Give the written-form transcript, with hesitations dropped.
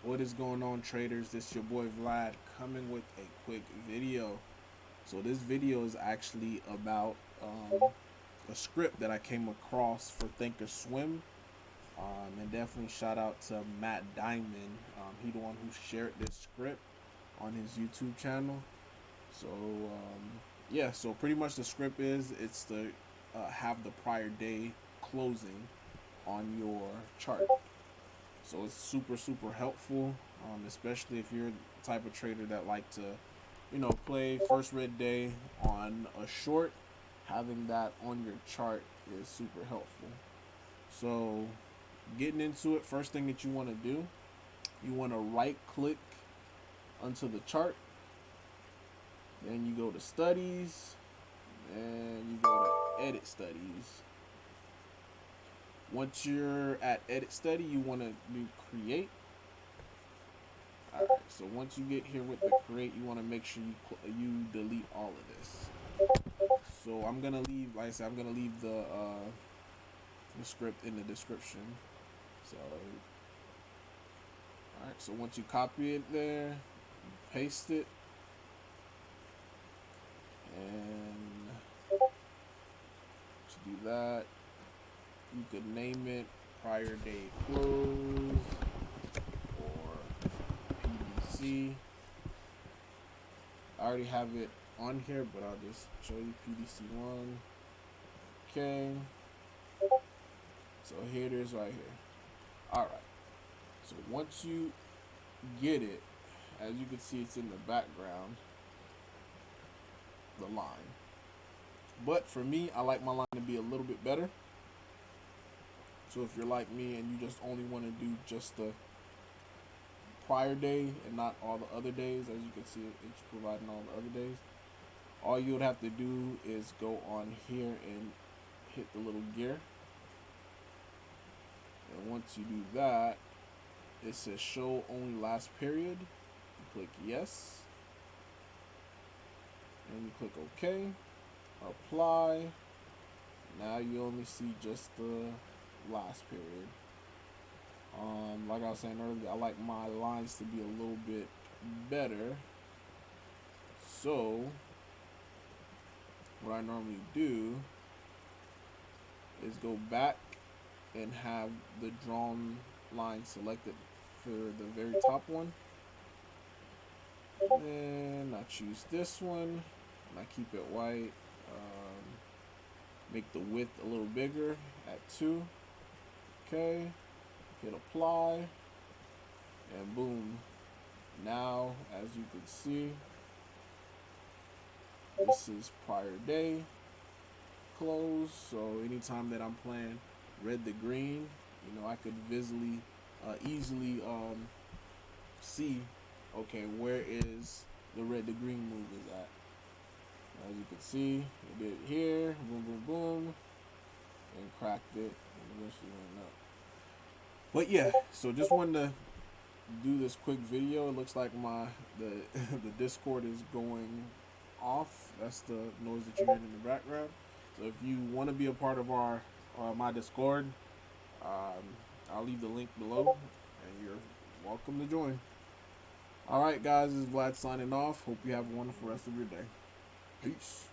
What is going on, traders? This is your boy Vlad coming with a quick video. So this video is actually about a script that I came across for Thinkorswim, and definitely shout out to Matt Diamond. He the one who shared this script on his YouTube channel. So yeah, so pretty much the script is it's to have the prior day closing on your chart. So it's super helpful, especially if you're the type of trader that like to, play first red day on a short. Having that on your chart is super helpful. So getting into it, first thing that you want to do, you want to right click onto the chart. Then you go to studies, and you go to edit studies. Once you're at edit study, you want to do create. Alright, so once you get here with the create, you want to make sure you delete all of this. So I'm gonna leave, like I said, I'm gonna leave the script in the description. So alright, so once you copy it there, paste it, and to do that, you could name it prior day close or PDC. I already have it on here, but I'll just show you PDC1. Okay. So here it is right here. Alright. So once you get it, as you can see, it's in the background, the line. But for me, I like my line to be a little bit better. So if you're like me and you just only want to do just the prior day and not all the other days, as you can see, it's providing all the other days. All you would have to do is go on here and hit the little gear. And once you do that, it says show only last period. You click yes. And you click OK. Apply. Now you only see just the last period. Like I was saying earlier, I like my lines to be a little bit better. So what I normally do is go back and have the drawn line selected for the very top one. And I choose this one, and I keep it white. Make the width a little bigger at 2. Okay, hit apply, and boom. Now, as you can see, this is prior day close. So anytime that I'm playing red to green, I could easily see, okay, where is the red to green move is at. As you can see, it did it here, boom, and cracked it, and eventually went up. But yeah, so just wanted to do this quick video. It looks like the Discord is going off. That's the noise that you're hearing in the background. So if you want to be a part of my Discord, I'll leave the link below, and you're welcome to join. Alright guys, this is Vlad signing off. Hope you have a wonderful rest of your day. Peace.